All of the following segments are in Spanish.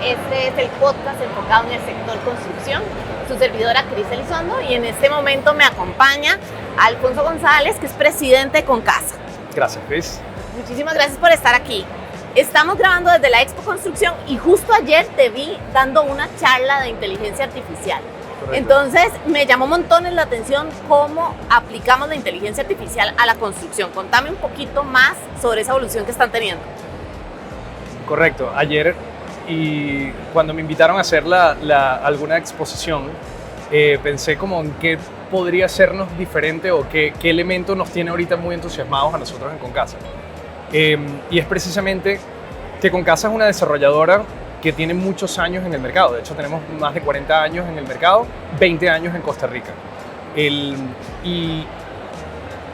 Este es el podcast enfocado en el sector construcción. Su servidora Cris Elizondo, y en este momento me acompaña Alfonso González, que es presidente de Concasa. Gracias, Cris. Muchísimas gracias por estar aquí. Estamos grabando desde la Expo Construcción y justo ayer te vi dando una charla de inteligencia artificial. Correcto. Entonces me llamó montones la atención cómo aplicamos la inteligencia artificial a la construcción. Contame un poquito más sobre esa evolución que están teniendo. Correcto. Ayer, y cuando me invitaron a hacer alguna exposición, pensé como en qué podría sernos diferente o qué elemento nos tiene ahorita muy entusiasmados a nosotros en Concasa. Y es precisamente que Concasa es una desarrolladora que tiene muchos años en el mercado. De hecho, tenemos más de 40 años en el mercado, 20 años en Costa Rica. Y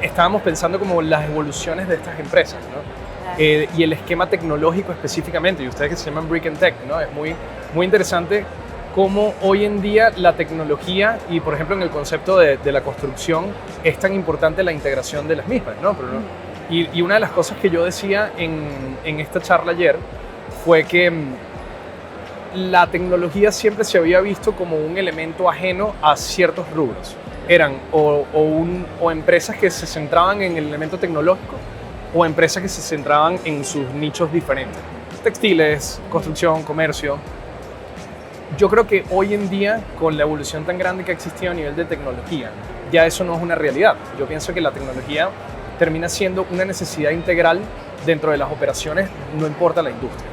estábamos pensando como las evoluciones de estas empresas, ¿no? Y el esquema tecnológico específicamente, y ustedes que se llaman Brick and Tech, ¿no? Es muy interesante cómo hoy en día la tecnología y, por ejemplo, en el concepto de la construcción es tan importante la integración de las mismas, ¿no? Pero, y una de las cosas que yo decía en esta charla ayer fue que la tecnología siempre se había visto como un elemento ajeno a ciertos rubros. Eran o empresas que se centraban en el elemento tecnológico o empresas que se centraban en sus nichos diferentes. Textiles, construcción, comercio. Yo creo que hoy en día, con la evolución tan grande que ha existido a nivel de tecnología, ya eso no es una realidad. Yo pienso que la tecnología termina siendo una necesidad integral dentro de las operaciones, no importa la industria.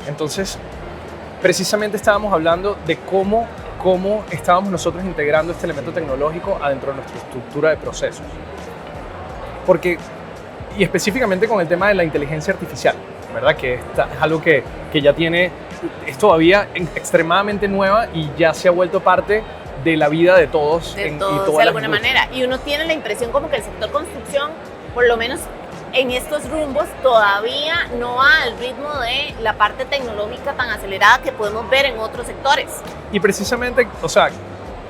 Entonces, precisamente estábamos hablando de cómo estábamos nosotros integrando este elemento tecnológico adentro de nuestra estructura de procesos. Y específicamente con el tema de la inteligencia artificial, ¿verdad? Que es algo que ya es todavía extremadamente nueva y ya se ha vuelto parte de la vida de todos. De alguna manera. Y uno tiene la impresión como que el sector construcción, por lo menos en estos rumbos, todavía no va al ritmo de la parte tecnológica tan acelerada que podemos ver en otros sectores. Y precisamente, o sea,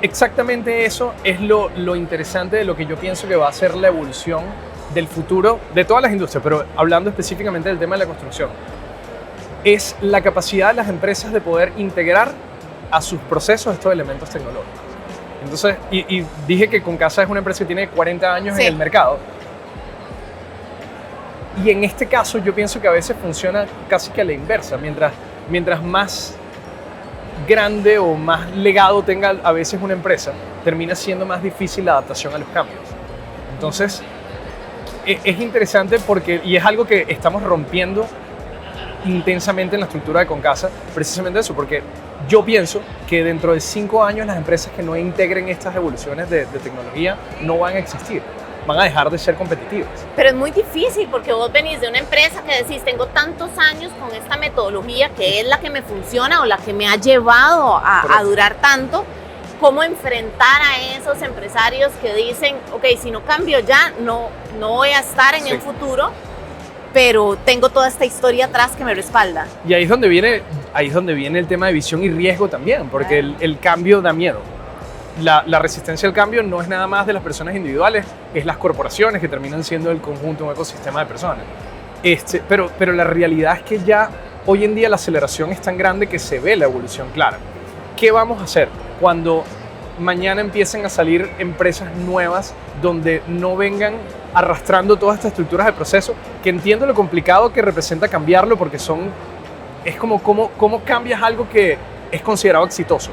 exactamente eso es lo interesante de lo que yo pienso que va a ser la evolución del futuro de todas las industrias, pero hablando específicamente del tema de la construcción, es la capacidad de las empresas de poder integrar a sus procesos estos elementos tecnológicos. Entonces, y dije que Concasa es una empresa que tiene 40 años en el mercado, y en este caso yo pienso que a veces funciona casi que a la inversa. Mientras más grande o más legado tenga a veces una empresa, termina siendo más difícil la adaptación a los cambios. Entonces, es interesante y es algo que estamos rompiendo intensamente en la estructura de Concasa, precisamente eso, porque yo pienso que dentro de 5 años las empresas que no integren estas evoluciones de tecnología no van a existir, van a dejar de ser competitivas. Pero es muy difícil porque vos venís de una empresa que decís, tengo tantos años con esta metodología que es la que me funciona o la que me ha llevado a durar tanto. ¿Cómo enfrentar a esos empresarios que dicen, ok, si no cambio ya, no voy a estar en el futuro, pero tengo toda esta historia atrás que me respalda? Y ahí es donde viene el tema de visión y riesgo también, porque el cambio da miedo. La resistencia al cambio no es nada más de las personas individuales, es las corporaciones que terminan siendo el conjunto de un ecosistema de personas. Pero la realidad es que ya hoy en día la aceleración es tan grande que se ve la evolución clara. ¿Qué vamos a hacer cuando mañana empiecen a salir empresas nuevas donde no vengan arrastrando todas estas estructuras de proceso? Que entiendo lo complicado que representa cambiarlo, porque es como cómo cambias algo que es considerado exitoso.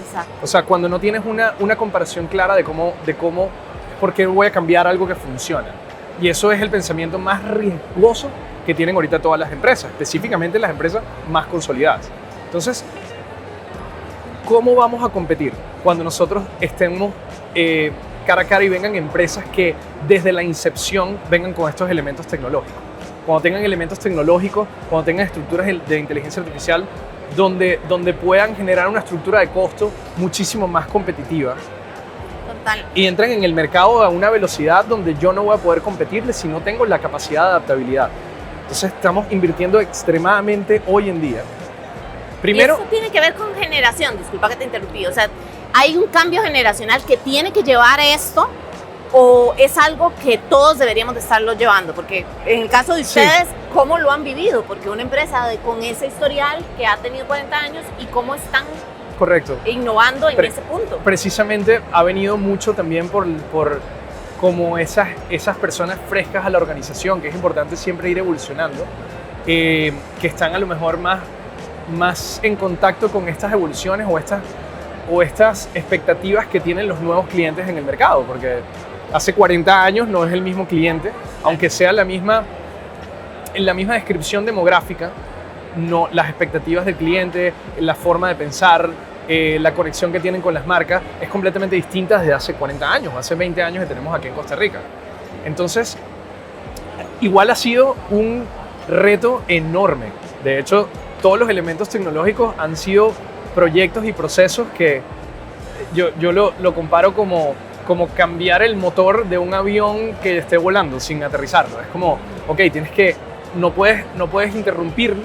Exacto. O sea, cuando no tienes una comparación clara de cómo, por qué voy a cambiar algo que funciona. Y eso es el pensamiento más riesgoso que tienen ahorita todas las empresas, específicamente las empresas más consolidadas. Entonces, ¿cómo vamos a competir cuando nosotros estemos cara a cara y vengan empresas que desde la incepción vengan con estos elementos tecnológicos? Cuando tengan elementos tecnológicos, cuando tengan estructuras de inteligencia artificial, donde puedan generar una estructura de costo muchísimo más competitiva. Total. Y entran en el mercado a una velocidad donde yo no voy a poder competirles si no tengo la capacidad de adaptabilidad. Entonces estamos invirtiendo extremadamente hoy en día. Primero, y eso tiene que ver con generación, disculpa que te interrumpí, o sea, hay un cambio generacional que tiene que llevar esto ¿O es algo que todos deberíamos de estarlo llevando? Porque en el caso de ustedes, Sí. ¿cómo lo han vivido? Porque una empresa con ese historial que ha tenido 40 años y cómo están Correcto. innovando en ese punto. Precisamente ha venido mucho también por como esas personas frescas a la organización, que es importante siempre ir evolucionando, que están a lo mejor más en contacto con estas evoluciones o estas expectativas que tienen los nuevos clientes en el mercado, porque hace 40 años no es el mismo cliente, aunque sea en la misma descripción demográfica, no, las expectativas del cliente, la forma de pensar, la conexión que tienen con las marcas es completamente distinta desde hace 40 años, hace 20 años que tenemos aquí en Costa Rica. Entonces, igual ha sido un reto enorme. De hecho, todos los elementos tecnológicos han sido proyectos y procesos que yo lo comparo como cambiar el motor de un avión que esté volando sin aterrizarlo. Es como, ok, no puedes interrumpir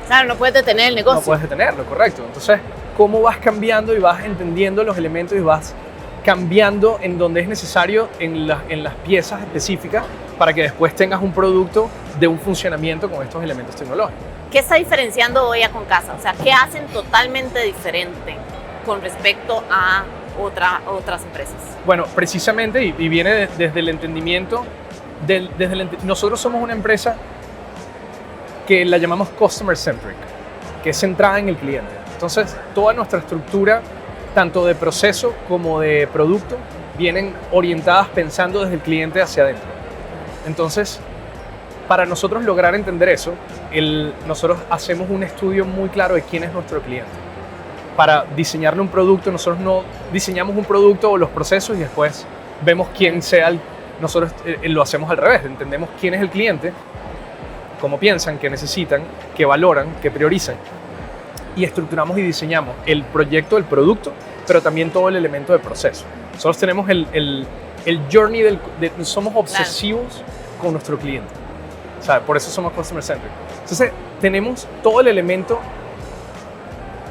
Claro, no puedes detener el negocio. no puedes detenerlo, correcto. Entonces, ¿cómo vas cambiando y vas entendiendo los elementos y vas cambiando en donde es necesario en las piezas específicas para que después tengas un producto de un funcionamiento con estos elementos tecnológicos? ¿Qué está diferenciando hoy a Concasa? O sea, ¿qué hacen totalmente diferente con respecto a otras empresas? Bueno, precisamente, y viene desde el entendimiento, nosotros somos una empresa que la llamamos Customer Centric, que es centrada en el cliente. Entonces, toda nuestra estructura, tanto de proceso como de producto, vienen orientadas pensando desde el cliente hacia adentro. Entonces, para nosotros lograr entender eso, nosotros hacemos un estudio muy claro de quién es nuestro cliente. Para diseñarle un producto, nosotros no diseñamos un producto o los procesos y después vemos quién sea nosotros lo hacemos al revés, entendemos quién es el cliente, cómo piensan, qué necesitan, qué valoran, qué priorizan, y estructuramos y diseñamos el proyecto, el producto, pero también todo el elemento de proceso. Nosotros tenemos el journey somos obsesivos con nuestro cliente. O sea, por eso somos customer centric. Entonces, tenemos todo el elemento,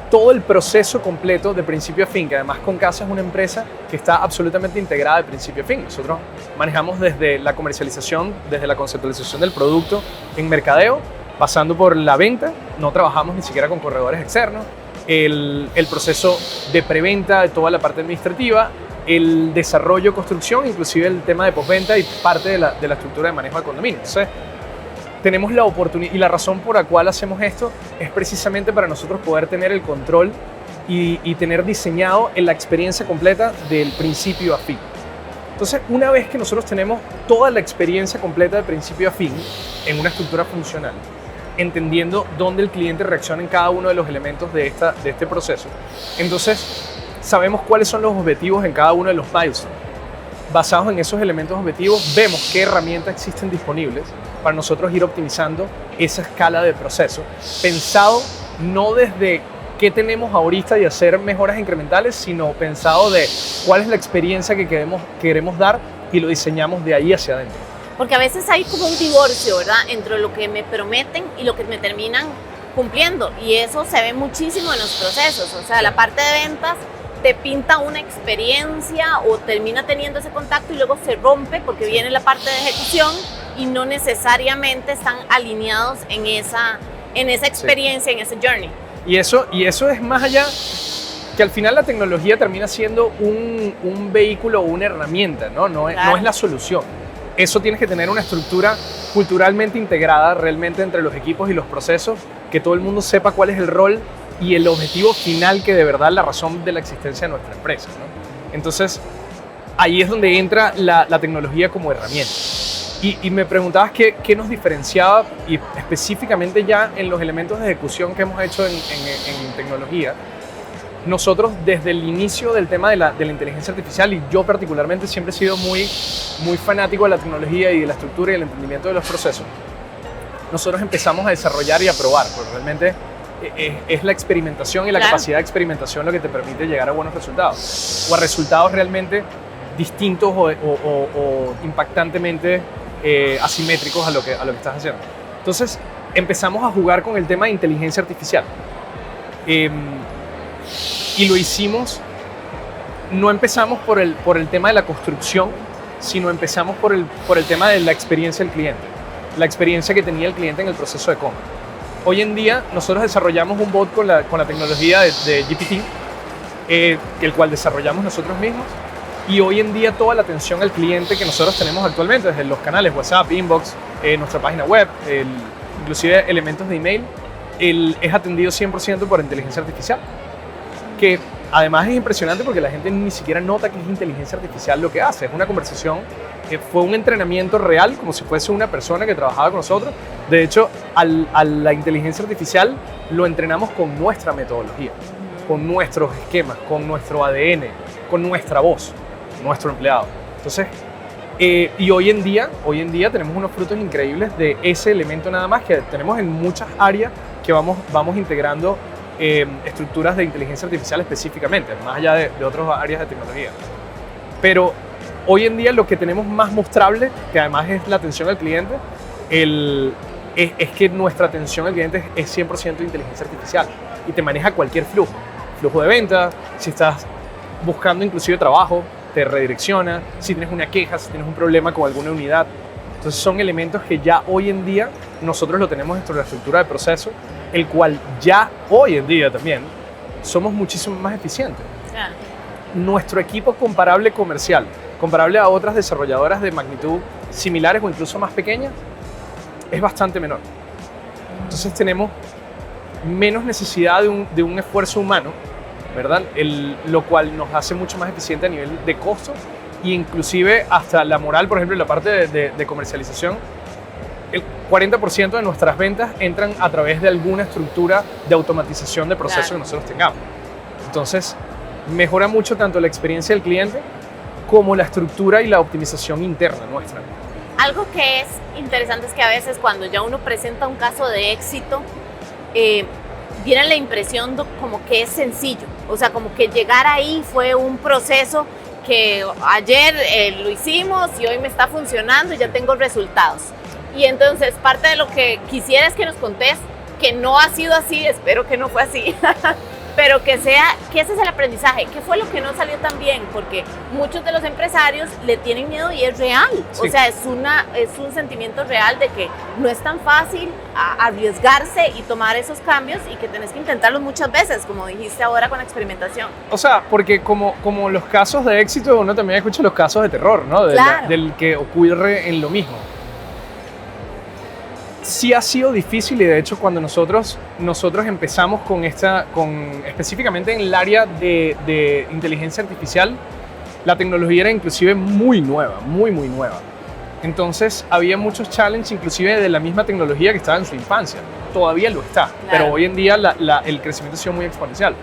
todo el proceso completo de principio a fin, que además Concasa es una empresa que está absolutamente integrada de principio a fin. Nosotros manejamos desde la comercialización, desde la conceptualización del producto en mercadeo, pasando por la venta, no trabajamos ni siquiera con corredores externos, el proceso de preventa, de toda la parte administrativa, el desarrollo, construcción, inclusive el tema de postventa y parte de la estructura de manejo de condominio. Entonces, tenemos la oportunidad y la razón por la cual hacemos esto es precisamente para nosotros poder tener el control y tener diseñado la experiencia completa del principio a fin. Entonces, una vez que nosotros tenemos toda la experiencia completa de principio a fin en una estructura funcional, entendiendo dónde el cliente reacciona en cada uno de los elementos de este proceso, entonces sabemos cuáles son los objetivos en cada uno de los milestones. Basados en esos elementos objetivos, vemos qué herramientas existen disponibles para nosotros ir optimizando esa escala de proceso, pensado no desde qué tenemos ahorita y hacer mejoras incrementales, sino pensado de cuál es la experiencia que queremos dar y lo diseñamos de ahí hacia adentro. Porque a veces hay como un divorcio, ¿verdad?, entre lo que me prometen y lo que me terminan cumpliendo, y eso se ve muchísimo en los procesos. O sea, la parte de ventas te pinta una experiencia o termina teniendo ese contacto y luego se rompe porque viene la parte de ejecución y no necesariamente están alineados en esa experiencia, en ese journey. Y eso es más allá, que al final la tecnología termina siendo un vehículo o una herramienta, ¿no? No es la solución. Eso tienes que tener una estructura culturalmente integrada realmente entre los equipos y los procesos, que todo el mundo sepa cuál es el rol y el objetivo final, que de verdad es la razón de la existencia de nuestra empresa, ¿no? Entonces, ahí es donde entra la tecnología como herramienta. Y me preguntabas qué nos diferenciaba, y específicamente ya en los elementos de ejecución que hemos hecho en tecnología. Nosotros desde el inicio del tema de la inteligencia artificial, y yo particularmente siempre he sido muy fanático de la tecnología y de la estructura y el entendimiento de los procesos, nosotros empezamos a desarrollar y a probar, porque realmente es la experimentación y la capacidad de experimentación lo que te permite llegar a buenos resultados, o a resultados realmente distintos o impactantemente asimétricos a lo que estás haciendo. Entonces empezamos a jugar con el tema de inteligencia artificial, y lo hicimos no empezamos por el tema de la construcción, sino empezamos por el tema de la experiencia del cliente, la experiencia que tenía el cliente en el proceso de compra. Hoy en día nosotros desarrollamos un bot con la tecnología de GPT, el cual desarrollamos nosotros mismos, y hoy en día toda la atención al cliente que nosotros tenemos actualmente, desde los canales WhatsApp, Inbox, nuestra página web, inclusive elementos de email, es atendido 100% por inteligencia artificial, que además es impresionante porque la gente ni siquiera nota que es inteligencia artificial lo que hace. Es una conversación, fue un entrenamiento real, como si fuese una persona que trabajaba con nosotros. De hecho, a la inteligencia artificial lo entrenamos con nuestra metodología, con nuestros esquemas, con nuestro ADN, con nuestra voz, nuestro empleado. Entonces, y hoy en día tenemos unos frutos increíbles de ese elemento nada más, que tenemos en muchas áreas que vamos integrando estructuras de inteligencia artificial específicamente, más allá de otras áreas de tecnología. Pero hoy en día lo que tenemos más mostrable, que además es la atención al cliente, es que nuestra atención al cliente es 100% inteligencia artificial y te maneja cualquier flujo de venta, si estás buscando inclusive trabajo, te redirecciona, si tienes una queja, si tienes un problema con alguna unidad. Entonces son elementos que ya hoy en día nosotros lo tenemos dentro de la estructura de proceso, el cual ya hoy en día también somos muchísimo más eficientes. Yeah. Nuestro equipo comparable comercial, comparable a otras desarrolladoras de magnitud similares o incluso más pequeñas, es bastante menor. Entonces tenemos menos necesidad de un esfuerzo humano, ¿verdad? Lo cual nos hace mucho más eficiente a nivel de costo e inclusive hasta la moral, por ejemplo, en la parte de comercialización. El 40% de nuestras ventas entran a través de alguna estructura de automatización de procesos que nosotros tengamos. Entonces, mejora mucho tanto la experiencia del cliente como la estructura y la optimización interna nuestra. Algo que es interesante es que a veces cuando ya uno presenta un caso de éxito, viene la impresión como que es sencillo. O sea, como que llegar ahí fue un proceso que ayer lo hicimos y hoy me está funcionando y ya tengo resultados. Y entonces parte de lo que quisiera es que nos contés que no ha sido así, espero que no fue así, pero que ese es el aprendizaje. ¿Qué fue lo que no salió tan bien? Porque muchos de los empresarios le tienen miedo y es real. Sí. O sea, es un sentimiento real de que no es tan fácil arriesgarse y tomar esos cambios y que tenés que intentarlos muchas veces, como dijiste ahora con la experimentación. O sea, porque como los casos de éxito, uno también escucha los casos de terror, ¿no? Claro. Del que ocurre en lo mismo. Sí ha sido difícil y de hecho cuando nosotros empezamos específicamente en el área de inteligencia artificial, la tecnología era inclusive muy nueva, muy nueva. Entonces había muchos challenges inclusive de la misma tecnología que estaba en su infancia. Todavía lo está, claro. Pero hoy en día el crecimiento ha sido muy exponencial.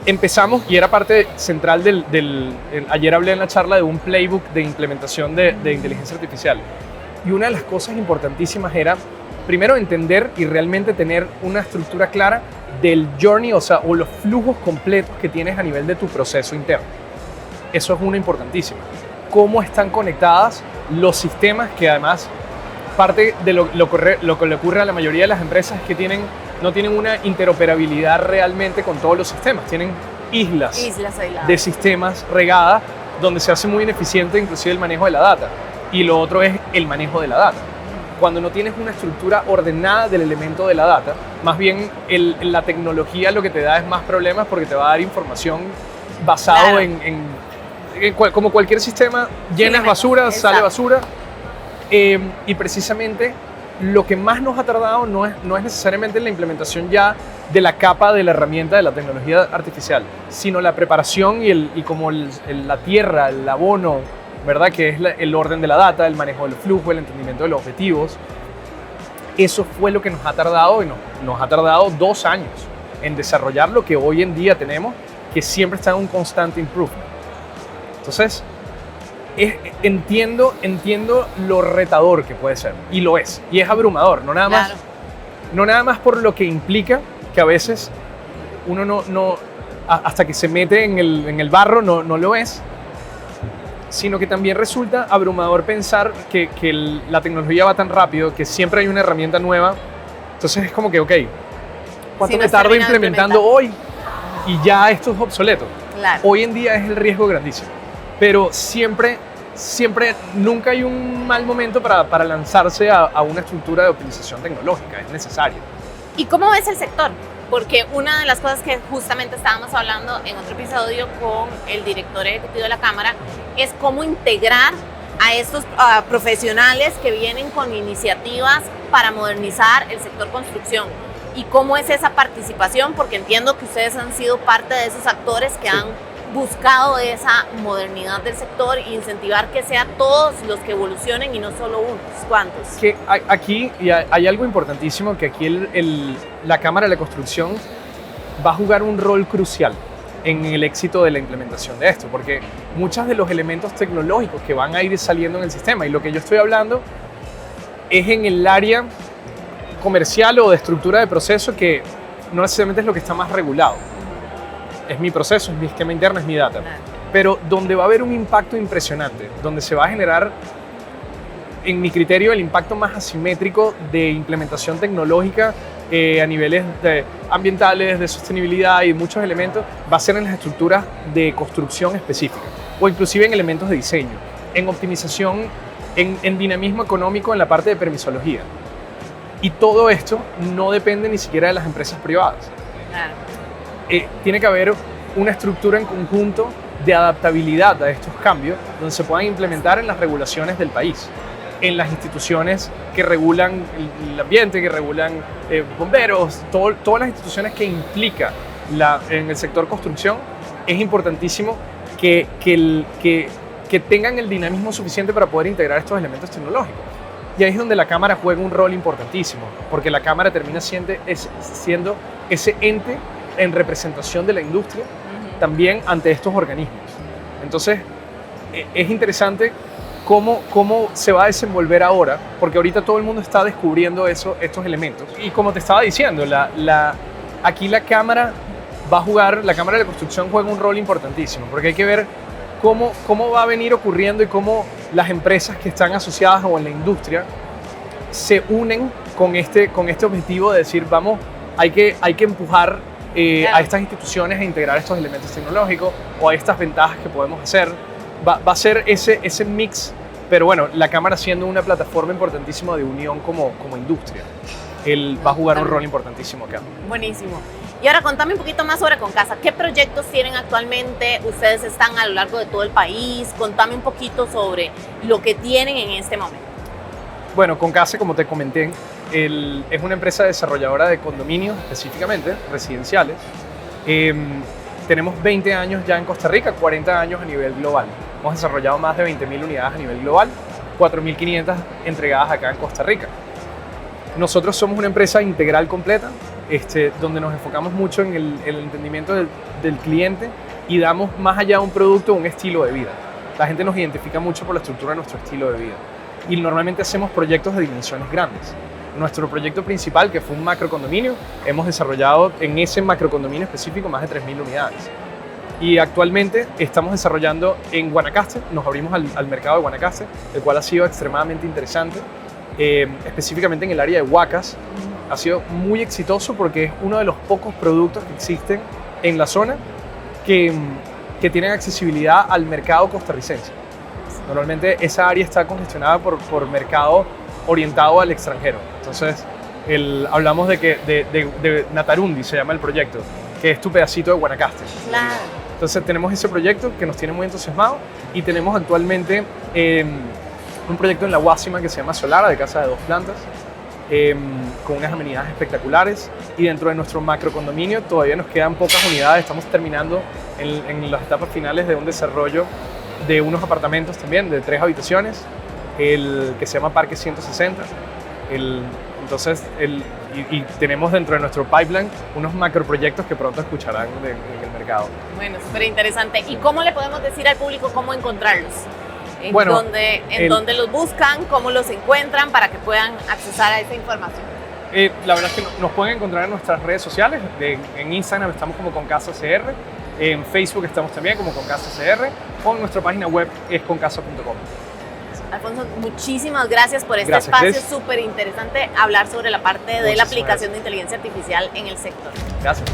Empezamos y era parte central ayer hablé en la charla de un playbook de implementación de inteligencia artificial. Y una de las cosas importantísimas era, primero, entender y realmente tener una estructura clara del journey, o los flujos completos que tienes a nivel de tu proceso interno. Eso es una importantísima. Cómo están conectadas los sistemas, que además, parte de lo que le ocurre a la mayoría de las empresas es que no tienen una interoperabilidad realmente con todos los sistemas. Tienen islas de sistemas regadas, donde se hace muy ineficiente inclusive el manejo de la data. Y lo otro es el manejo de la data. Cuando no tienes una estructura ordenada del elemento de la data, más bien la tecnología lo que te da es más problemas porque te va a dar información basado claro. Como cualquier sistema, llenas basura, exacto. Sale basura. Y precisamente lo que más nos ha tardado no es necesariamente la implementación ya de la capa de la herramienta de la tecnología artificial, sino la preparación y como la tierra, el abono, ¿verdad? Que es el orden de la data, el manejo del flujo, el entendimiento de los objetivos. Eso fue lo que nos ha tardado y nos ha tardado 2 años en desarrollar lo que hoy en día tenemos, que siempre está en un constante improvement. Entonces, entiendo lo retador que puede ser, y lo es, y es abrumador, no nada más por lo que implica, que a veces uno no hasta que se mete en el barro no lo es, sino que también resulta abrumador pensar que la tecnología va tan rápido, que siempre hay una herramienta nueva. Entonces es como que, ok, ¿cuánto me tardo implementando hoy? y ya esto es obsoleto. Claro. Hoy en día es el riesgo grandísimo, pero siempre, nunca hay un mal momento para lanzarse a una estructura de optimización tecnológica, es necesario. ¿Y cómo ves el sector? Porque una de las cosas que justamente estábamos hablando en otro episodio con el director ejecutivo de la Cámara es cómo integrar a estos profesionales que vienen con iniciativas para modernizar el sector construcción. ¿Y cómo es esa participación? Porque entiendo que ustedes han sido parte de esos actores que han buscado esa modernidad del sector e incentivar que sean todos los que evolucionen y no solo unos cuantos. Que aquí hay algo importantísimo, que aquí la Cámara de la Construcción va a jugar un rol crucial en el éxito de la implementación de esto, porque muchos de los elementos tecnológicos que van a ir saliendo en el sistema, y lo que yo estoy hablando es en el área comercial o de estructura de proceso, que no necesariamente es lo que está más regulado. Es mi proceso, es mi esquema interno, es mi data. Claro. Pero donde va a haber un impacto impresionante, donde se va a generar, en mi criterio, el impacto más asimétrico de implementación tecnológica a niveles ambientales, de sostenibilidad y muchos elementos, va a ser en las estructuras de construcción específicas o inclusive en elementos de diseño, en optimización, en dinamismo económico, en la parte de permisología. Y todo esto no depende ni siquiera de las empresas privadas. Claro. Tiene que haber una estructura en conjunto de adaptabilidad a estos cambios, donde se puedan implementar en las regulaciones del país, en las instituciones que regulan el ambiente, que regulan bomberos, todas las instituciones que implica en el sector construcción. Es importantísimo que tengan el dinamismo suficiente para poder integrar estos elementos tecnológicos. Y ahí es donde la Cámara juega un rol importantísimo, porque la Cámara termina siendo ese ente en representación de la industria también ante estos organismos. Entonces, es interesante cómo se va a desenvolver ahora, porque ahorita todo el mundo está descubriendo estos elementos. Y como te estaba diciendo, aquí la Cámara la Cámara de la Construcción juega un rol importantísimo, porque hay que ver cómo va a venir ocurriendo y cómo las empresas que están asociadas o en la industria se unen con este objetivo de decir, hay que empujar a estas instituciones a integrar estos elementos tecnológicos o a estas ventajas que podemos hacer. Va a ser ese mix, pero bueno, la Cámara siendo una plataforma importantísima de unión como industria, él va a jugar un rol importantísimo acá. Buenísimo. Y ahora contame un poquito más sobre Concasa. ¿Qué proyectos tienen actualmente? Ustedes están a lo largo de todo el país. Contame un poquito sobre lo que tienen en este momento. Bueno, Concasa, como te comenté, es una empresa desarrolladora de condominios, específicamente residenciales. Tenemos 20 años ya en Costa Rica, 40 años a nivel global. Hemos desarrollado más de 20.000 unidades a nivel global, 4.500 entregadas acá en Costa Rica. Nosotros somos una empresa integral completa, donde nos enfocamos mucho en el entendimiento del cliente y damos más allá de un producto, un estilo de vida. La gente nos identifica mucho por la estructura de nuestro estilo de vida. Y normalmente hacemos proyectos de dimensiones grandes. Nuestro proyecto principal, que fue un macrocondominio, hemos desarrollado en ese macrocondominio específico más de 3.000 unidades. Y actualmente estamos desarrollando en Guanacaste, nos abrimos al mercado de Guanacaste, el cual ha sido extremadamente interesante, específicamente en el área de Huacas. Ha sido muy exitoso porque es uno de los pocos productos que existen en la zona que tienen accesibilidad al mercado costarricense. Normalmente esa área está congestionada por mercado orientado al extranjero. Entonces, hablamos de Natarundi, se llama el proyecto, que es tu pedacito de Guanacaste. Claro. Entonces tenemos ese proyecto que nos tiene muy entusiasmados y tenemos actualmente un proyecto en La Guásima que se llama Solara, de casa de 2 plantas, con unas amenidades espectaculares, y dentro de nuestro macrocondominio todavía nos quedan pocas unidades. Estamos terminando en las etapas finales de un desarrollo de unos apartamentos también de 3 habitaciones, que se llama Parque 160. Entonces, y tenemos dentro de nuestro pipeline unos macroproyectos que pronto escucharán en el mercado. Bueno, súper interesante. ¿Y cómo le podemos decir al público cómo encontrarlos? ¿En dónde los buscan? ¿Cómo los encuentran para que puedan accesar a esa información? La verdad es que nos pueden encontrar en nuestras redes sociales. En Instagram estamos como Concasa CR, en Facebook estamos también como Concasa CR, o en nuestra página web es concasa.com. Alfonso, muchísimas gracias por este espacio súper interesante, hablar sobre la parte de la aplicación de inteligencia artificial en el sector. Gracias.